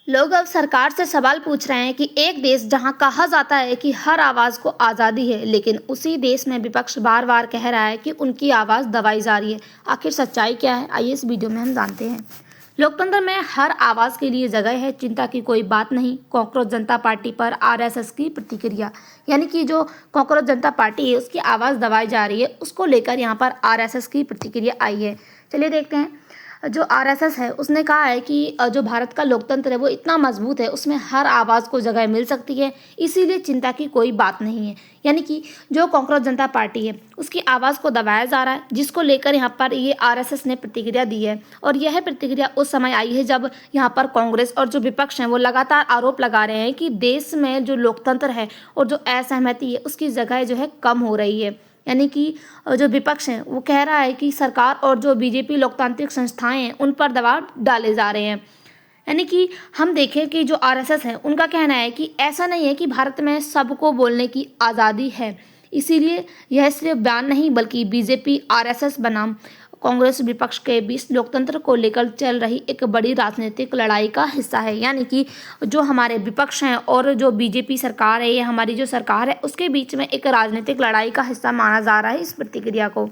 लोग अब सरकार से सवाल पूछ रहे हैं कि एक देश जहां कहा जाता है कि हर आवाज़ को आज़ादी है, लेकिन उसी देश में विपक्ष बार बार कह रहा है कि उनकी आवाज़ दबाई जा रही है। आखिर सच्चाई क्या है, आइए इस वीडियो में हम जानते हैं। लोकतंत्र में हर आवाज़ के लिए जगह है, चिंता की कोई बात नहीं। कॉकरोच जनता पार्टी पर आरएसएस की प्रतिक्रिया, यानी कि जो कॉकरोच जनता पार्टी है उसकी आवाज़ दबाई जा रही है, उसको लेकर यहाँ पर आरएसएस की प्रतिक्रिया आई है। चलिए देखते हैं। जो आरएसएस है उसने कहा है कि जो भारत का लोकतंत्र है वो इतना मजबूत है, उसमें हर आवाज़ को जगह मिल सकती है, इसीलिए चिंता की कोई बात नहीं है। यानी कि जो कॉकरोच जनता पार्टी है उसकी आवाज़ को दबाया जा रहा है, जिसको लेकर यहाँ पर ये आरएसएस ने प्रतिक्रिया दी है। और यह प्रतिक्रिया उस समय आई है जब यहाँ पर कांग्रेस और जो विपक्ष हैं वो लगातार आरोप लगा रहे हैं कि देश में जो लोकतंत्र है और जो असहमति है उसकी जगह जो है कम हो रही है। यानी कि जो विपक्ष है वो कह रहा है कि सरकार और जो बीजेपी लोकतांत्रिक संस्थाएं हैं उन पर दबाव डाले जा रहे हैं। यानी कि हम देखें कि जो आरएसएस है उनका कहना है कि ऐसा नहीं है कि भारत में सबको बोलने की आज़ादी है, इसीलिए यह सिर्फ बयान नहीं बल्कि बीजेपी आरएसएस बनाम कांग्रेस विपक्ष के बीच लोकतंत्र को लेकर चल रही एक बड़ी राजनीतिक लड़ाई का हिस्सा है। यानी कि जो हमारे विपक्ष हैं और जो बीजेपी सरकार है, ये हमारी जो सरकार है उसके बीच में एक राजनीतिक लड़ाई का हिस्सा माना जा रहा है इस प्रतिक्रिया को।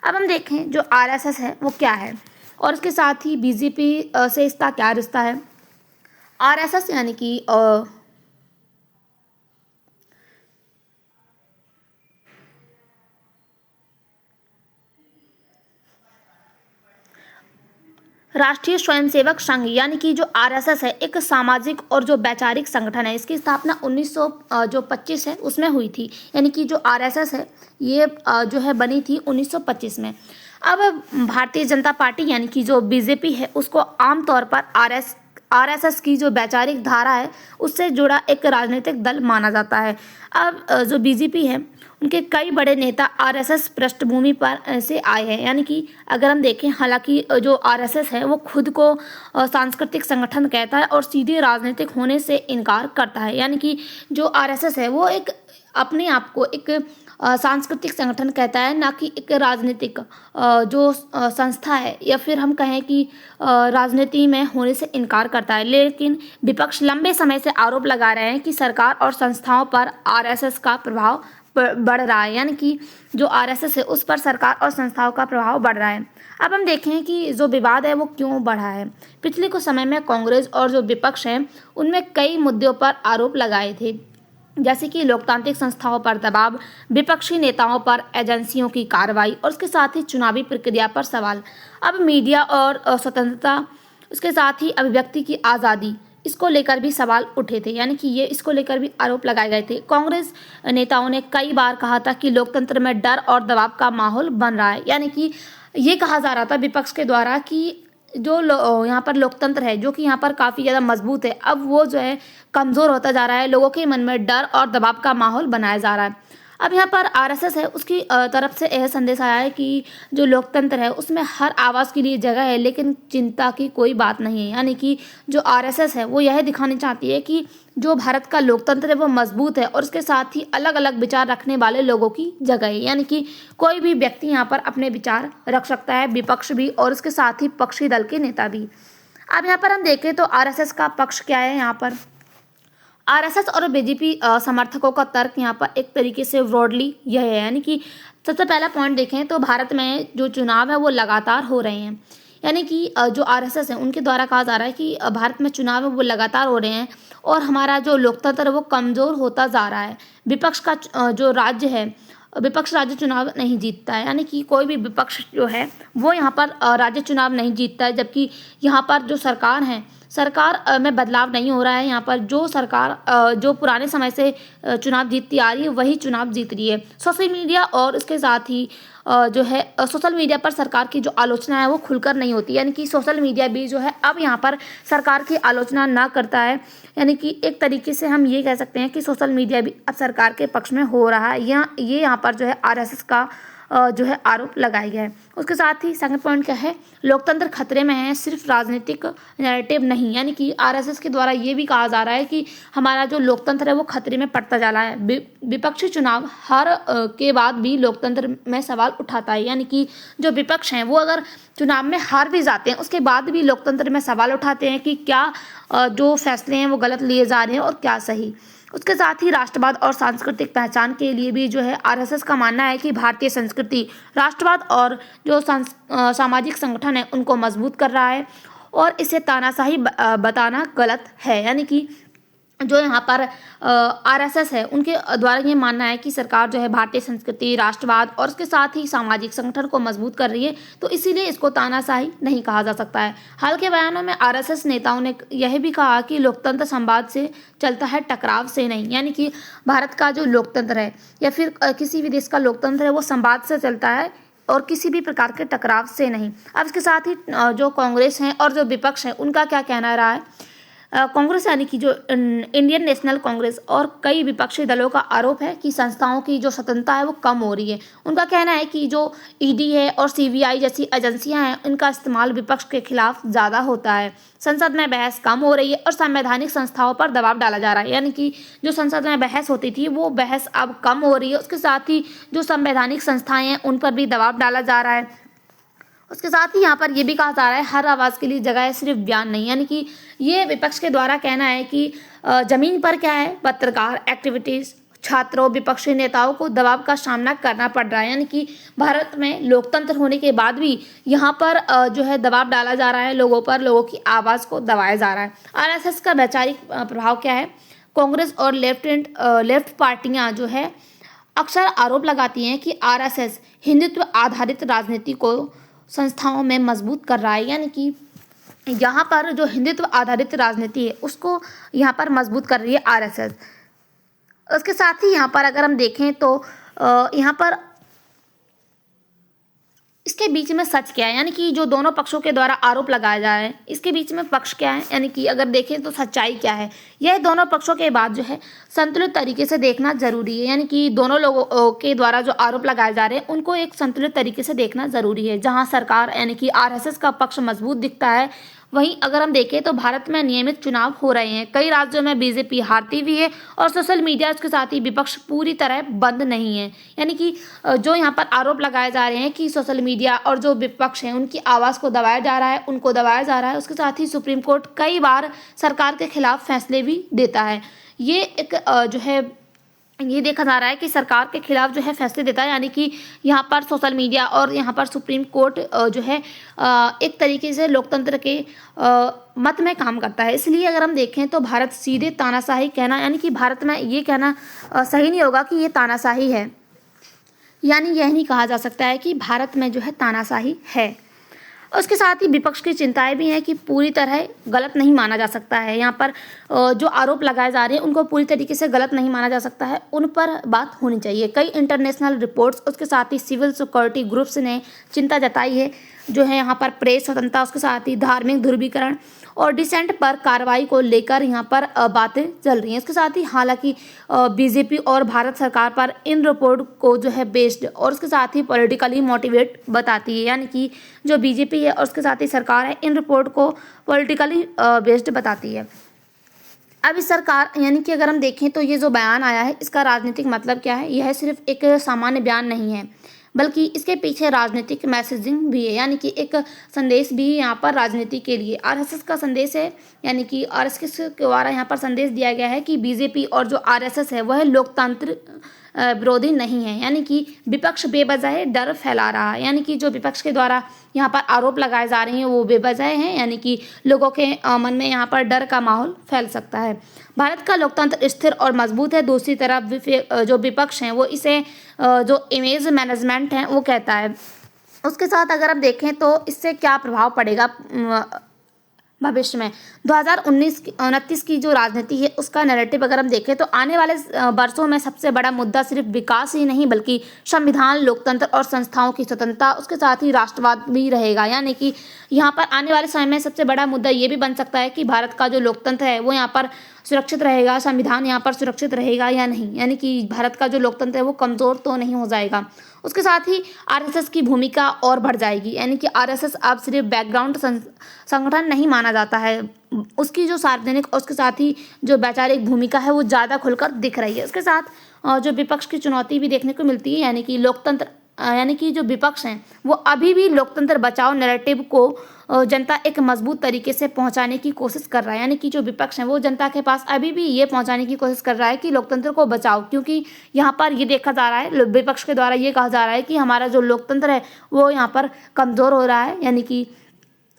अब हम देखें जो आरएसएस है वो क्या है और इसके साथ ही बीजेपी से इसका क्या रिश्ता है। आरएसएस यानी कि राष्ट्रीय स्वयंसेवक संघ, यानी कि जो आरएसएस है एक सामाजिक और जो वैचारिक संगठन है। इसकी स्थापना 1925 है उसमें हुई थी। यानी कि जो आरएसएस है ये जो है बनी थी 1925 में। अब भारतीय जनता पार्टी यानी कि जो बीजेपी है उसको आमतौर पर आरएसएस की जो वैचारिक धारा है उससे जुड़ा एक राजनीतिक दल माना जाता है। अब जो बीजेपी है उनके कई बड़े नेता आरएसएस पृष्ठभूमि पर से आए हैं। यानी कि अगर हम देखें, हालांकि जो आरएसएस है वो खुद को सांस्कृतिक संगठन कहता है और सीधे राजनीतिक होने से इनकार करता है। यानी कि जो आरएसएस है वो एक अपने आप को एक सांस्कृतिक संगठन कहता है, ना कि एक राजनीतिक जो संस्था है, या फिर हम कहें कि राजनीति में होने से इनकार करता है। लेकिन विपक्ष लंबे समय से आरोप लगा रहे हैं कि सरकार और संस्थाओं पर आरएसएस का प्रभाव बढ़ रहा है। यानी कि जो आरएसएस है उस पर सरकार और संस्थाओं का प्रभाव बढ़ रहा है। अब हम देखें कि जो विवाद है वो क्यों बढ़ा है। पिछले कुछ समय में कांग्रेस और जो विपक्ष है उनमें कई मुद्दों पर आरोप लगाए थे, जैसे कि लोकतांत्रिक संस्थाओं पर दबाव, विपक्षी नेताओं पर एजेंसियों की कार्रवाई और उसके साथ ही चुनावी प्रक्रिया पर सवाल। अब मीडिया और स्वतंत्रता, उसके साथ ही अभिव्यक्ति की आज़ादी, इसको लेकर भी सवाल उठे थे। यानी कि ये इसको लेकर भी आरोप लगाए गए थे। कांग्रेस नेताओं ने कई बार कहा था कि लोकतंत्र में डर और दबाव का माहौल बन रहा है। यानी कि ये कहा जा रहा था विपक्ष के द्वारा कि जो यहाँ पर लोकतंत्र है जो कि यहाँ पर काफ़ी ज़्यादा मजबूत है, अब वो जो है कमज़ोर होता जा रहा है, लोगों के मन में डर और दबाव का माहौल बनाया जा रहा है। अब यहाँ पर आरएसएस है उसकी तरफ से यह संदेश आया है कि जो लोकतंत्र है उसमें हर आवाज़ के लिए जगह है, लेकिन चिंता की कोई बात नहीं है। यानी कि जो आरएसएस है वो यह दिखाना चाहती है कि जो भारत का लोकतंत्र है वो मजबूत है और उसके साथ ही अलग अलग विचार रखने वाले लोगों की जगह है। यानी कि कोई भी व्यक्ति यहाँ पर अपने विचार रख सकता है, विपक्ष भी और उसके साथ ही पक्षी दल के नेता भी। अब यहाँ पर हम देखें तो आरएसएस का पक्ष क्या है। यहाँ पर आरएसएस और बीजेपी समर्थकों का तर्क यहाँ पर एक तरीके से ब्रॉडली यह है। यानी कि सबसे पहला पॉइंट देखें तो भारत में जो चुनाव है वो लगातार हो रहे हैं। यानी कि जो आरएसएस है उनके द्वारा कहा जा रहा है कि भारत में चुनाव है वो लगातार हो रहे हैं और हमारा जो लोकतंत्र है वो कमज़ोर होता जा रहा है। विपक्ष का जो राज्य है, विपक्ष राज्य चुनाव नहीं जीतता है। यानी कि कोई भी विपक्ष जो है वो यहाँ पर राज्य चुनाव नहीं जीतता है, जबकि यहाँ पर जो सरकार है, सरकार में बदलाव नहीं हो रहा है। यहाँ पर जो सरकार जो पुराने समय से चुनाव जीतती आ रही है वही चुनाव जीत रही है। सोशल मीडिया और इसके साथ ही जो है सोशल मीडिया पर सरकार की जो आलोचना है वो खुलकर नहीं होती। यानी कि सोशल मीडिया भी जो है अब यहाँ पर सरकार की आलोचना ना करता है। यानी कि एक तरीके से हम ये कह सकते हैं कि सोशल मीडिया भी अब सरकार के पक्ष में हो रहा है। ये यहाँ पर जो है आरएसएस का जो है आरोप लगाए गए। उसके साथ ही सेकंड पॉइंट क्या है, लोकतंत्र खतरे में है, सिर्फ राजनीतिक नैरेटिव नहीं। यानी कि आरएसएस के द्वारा ये भी कहा जा रहा है कि हमारा जो लोकतंत्र है वो खतरे में पड़ता जा रहा है। विपक्षी चुनाव हार के बाद भी लोकतंत्र में सवाल उठाता है। यानी कि जो विपक्ष हैं वो अगर चुनाव में हार भी जाते हैं उसके बाद भी लोकतंत्र में सवाल उठाते हैं कि क्या जो फैसले हैं वो गलत लिए जा रहे हैं और क्या सही। उसके साथ ही राष्ट्रवाद और सांस्कृतिक पहचान के लिए भी जो है आरएसएस का मानना है कि भारतीय संस्कृति राष्ट्रवाद और जो सामाजिक संगठन है उनको मजबूत कर रहा है और इसे तानाशाही बताना गलत है। यानी कि जो यहाँ पर आरएसएस है उनके द्वारा ये मानना है कि सरकार जो है भारतीय संस्कृति, राष्ट्रवाद और उसके साथ ही सामाजिक संगठन को मजबूत कर रही है, तो इसीलिए इसको तानाशाही नहीं कहा जा सकता है। हाल के बयानों में आरएसएस नेताओं ने यह भी कहा कि लोकतंत्र संवाद से चलता है, टकराव से नहीं। यानी कि भारत का जो लोकतंत्र है या फिर किसी भी देश का लोकतंत्र है वो संवाद से चलता है और किसी भी प्रकार के टकराव से नहीं। अब इसके साथ ही जो कांग्रेस है और जो विपक्ष है उनका क्या कहना रहा है। कांग्रेस यानी कि जो इंडियन नेशनल कांग्रेस और कई विपक्षी दलों का आरोप है कि संस्थाओं की जो स्वतंत्रता है वो कम हो रही है। उनका कहना है कि जो ईडी है और सीबीआई जैसी एजेंसियां हैं इनका इस्तेमाल विपक्ष के खिलाफ ज़्यादा होता है। संसद में बहस कम हो रही है और संवैधानिक संस्थाओं पर दबाव डाला जा रहा है। यानी कि जो संसद में बहस होती थी वो बहस अब कम हो रही है। उसके साथ ही जो संवैधानिक संस्थाएं हैं उन पर भी दबाव डाला जा रहा है। उसके साथ ही यहाँ पर यह भी कहा जा रहा है हर आवाज़ के लिए जगह है, सिर्फ बयान नहीं। यानी कि ये विपक्ष के द्वारा कहना है कि जमीन पर क्या है, पत्रकार, एक्टिविटीज़, छात्रों, विपक्षी नेताओं को दबाव का सामना करना पड़ रहा है। यानी कि भारत में लोकतंत्र होने के बाद भी यहाँ पर जो है दबाव डाला जा रहा है लोगों पर, लोगों की आवाज़ को दबाया जा रहा है। आरएसएस का वैचारिक प्रभाव क्या है। कांग्रेस और लेफ्ट पार्टियाँ जो है अक्सर आरोप लगाती हैं कि आरएसएस हिंदुत्व आधारित राजनीति को संस्थाओं में मजबूत कर रहा है। यानी कि यहाँ पर जो हिंदुत्व आधारित राजनीति है उसको यहाँ पर मजबूत कर रही है आरएसएस। उसके साथ ही यहाँ पर अगर हम देखें तो यहाँ पर इसके बीच में सच क्या है। यानी कि जो दोनों पक्षों के द्वारा आरोप लगाया जा रहा है इसके बीच में पक्ष क्या है, यानी कि अगर देखें तो सच्चाई क्या है। यह दोनों पक्षों के बाद जो है संतुलित तरीके से देखना जरूरी है। यानी कि दोनों लोगों के द्वारा जो आरोप लगाए जा रहे हैं उनको एक संतुलित तरीके से देखना जरूरी है। जहां सरकार यानी कि आरएसएस का पक्ष मजबूत दिखता है, वहीं अगर हम देखें तो भारत में नियमित चुनाव हो रहे हैं, कई राज्यों में बीजेपी हारती भी है और सोशल मीडिया के साथ ही विपक्ष पूरी तरह बंद नहीं है। यानी कि जो यहाँ पर आरोप लगाए जा रहे हैं कि सोशल मीडिया और जो विपक्ष हैं उनकी आवाज़ को दबाया जा रहा है, उनको दबाया जा रहा है। उसके साथ ही सुप्रीम कोर्ट कई बार सरकार के खिलाफ फैसले भी देता है। ये एक जो है ये देखा जा रहा है कि सरकार के खिलाफ जो है फैसले देता है। यानी कि यहाँ पर सोशल मीडिया और यहाँ पर सुप्रीम कोर्ट जो है एक तरीके से लोकतंत्र के मत में काम करता है। इसलिए अगर हम देखें तो भारत सीधे तानाशाही कहना, यानी कि भारत में ये कहना सही नहीं होगा कि ये तानाशाही है। यानी यह नहीं कहा जा सकता है कि भारत में जो है तानाशाही है। उसके साथ ही विपक्ष की चिंताएं भी हैं कि पूरी तरह गलत नहीं माना जा सकता है। यहाँ पर जो आरोप लगाए जा रहे हैं उनको पूरी तरीके से गलत नहीं माना जा सकता है, उन पर बात होनी चाहिए। कई इंटरनेशनल रिपोर्ट्स, उसके साथ ही सिविल सिक्योरिटी ग्रुप्स ने चिंता जताई है जो है यहाँ पर प्रेस स्वतंत्रता, उसके साथ ही धार्मिक ध्रुवीकरण और डिसेंट पर कार्रवाई को लेकर यहाँ पर बातें चल रही हैं। इसके साथ ही हालांकि बीजेपी और भारत सरकार पर इन रिपोर्ट को जो है बेस्ड और उसके साथ ही पॉलिटिकली मोटिवेट बताती है। यानी कि जो बीजेपी है और उसके साथ ही सरकार है इन रिपोर्ट को पॉलिटिकली बेस्ड बताती है। अब इस सरकार यानी कि अगर हम देखें तो ये जो बयान आया है इसका राजनीतिक मतलब क्या है। यह सिर्फ एक सामान्य बयान नहीं है बल्कि इसके पीछे राजनीतिक मैसेजिंग भी है। यानी कि एक संदेश भी यहाँ पर राजनीति के लिए आरएसएस का संदेश है। यानी कि आरएसएस के द्वारा यहाँ पर संदेश दिया गया है कि बीजेपी और जो आरएसएस है वह लोकतंत्र विरोधी नहीं है। यानी कि विपक्ष बेवजह डर फैला रहा है। यानी कि जो विपक्ष के द्वारा यहाँ पर आरोप लगाए जा रहे हैं वो बेवजह हैं। यानी कि लोगों के मन में यहाँ पर डर का माहौल फैल सकता है। भारत का लोकतंत्र स्थिर और मजबूत है। दूसरी तरफ जो विपक्ष हैं वो इसे जो इमेज मैनेजमेंट है वो कहता है। उसके साथ अगर हम देखें तो इससे क्या प्रभाव पड़ेगा भविष्य में 2029 की जो राजनीति है उसका नैरेटिव अगर हम देखें तो आने वाले वर्षों में सबसे बड़ा मुद्दा सिर्फ विकास ही नहीं बल्कि संविधान, लोकतंत्र और संस्थाओं की स्वतंत्रता, उसके साथ ही राष्ट्रवाद भी रहेगा। यानी कि यहाँ पर आने वाले समय में सबसे बड़ा मुद्दा ये भी बन सकता है कि भारत का जो लोकतंत्र है वो यहाँ पर सुरक्षित रहेगा, संविधान यहाँ पर सुरक्षित रहेगा या नहीं। यानी कि भारत का जो लोकतंत्र है वो कमज़ोर तो नहीं हो जाएगा। उसके साथ ही आरएसएस की भूमिका और बढ़ जाएगी, यानी कि आरएसएस अब सिर्फ बैकग्राउंड संगठन नहीं माना जाता है, उसकी जो सार्वजनिक और उसके साथ ही जो वैचारिक भूमिका है वो ज़्यादा खुलकर दिख रही है। उसके साथ जो विपक्ष की चुनौती भी देखने को मिलती है, यानी कि लोकतंत्र यानी कि जो विपक्ष हैं वो अभी भी लोकतंत्र बचाओ नैरेटिव को जनता एक मजबूत तरीके से पहुंचाने की कोशिश कर रहा है, यानी कि जो विपक्ष है वो जनता के पास अभी भी ये पहुंचाने की कोशिश कर रहा है कि लोकतंत्र को बचाओ, क्योंकि यहाँ पर ये देखा जा रहा है, विपक्ष के द्वारा ये कहा जा रहा है कि हमारा जो लोकतंत्र है वो यहाँ पर कमज़ोर हो रहा है, यानी कि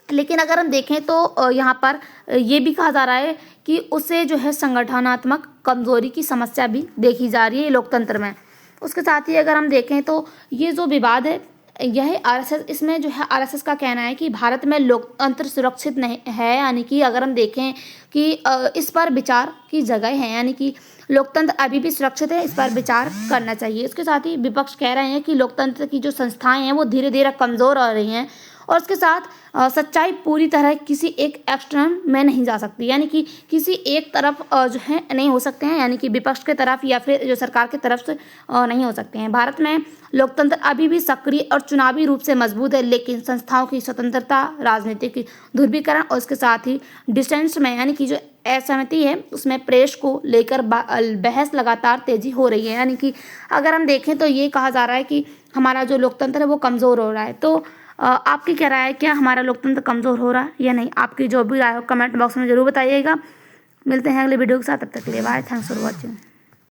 लेकिन अगर हम देखें तो यहाँ पर ये भी कहा जा रहा है कि उससे जो है संगठनात्मक कमजोरी की समस्या भी देखी जा रही है लोकतंत्र में। उसके साथ ही अगर हम देखें तो ये जो विवाद है यह आरएसएस, इसमें जो है आरएसएस का कहना है कि भारत में लोकतंत्र सुरक्षित नहीं है, यानी कि अगर हम देखें कि इस पर विचार की जगह है, यानी कि लोकतंत्र अभी भी सुरक्षित है, इस पर विचार करना चाहिए। उसके साथ ही विपक्ष कह रहे हैं कि लोकतंत्र की जो संस्थाएं हैं वो धीरे धीरे कमज़ोर हो रही हैं और उसके साथ सच्चाई पूरी तरह किसी एक एक्सट्रीम में नहीं जा सकती, यानी कि किसी एक तरफ जो है नहीं हो सकते हैं, यानी कि विपक्ष के तरफ या फिर जो सरकार की तरफ से नहीं हो सकते हैं। भारत में लोकतंत्र अभी भी सक्रिय और चुनावी रूप से मजबूत है, लेकिन संस्थाओं की स्वतंत्रता, राजनीतिक ध्रुवीकरण और उसके साथ ही डिसेंट्स में, यानी कि जो असहमति है उसमें प्रेस को लेकर बहस लगातार तेजी हो रही है, यानी कि अगर हम देखें तो ये कहा जा रहा है कि हमारा जो लोकतंत्र है वो कमज़ोर हो रहा है। तो आपकी क्या राय है, क्या हमारा लोकतंत्र कमज़ोर हो रहा है या नहीं? आपकी जो भी राय हो कमेंट बॉक्स में ज़रूर बताइएगा। मिलते हैं अगले वीडियो के साथ, तब तक के लिए बाय, थैंक्स फॉर वॉचिंग।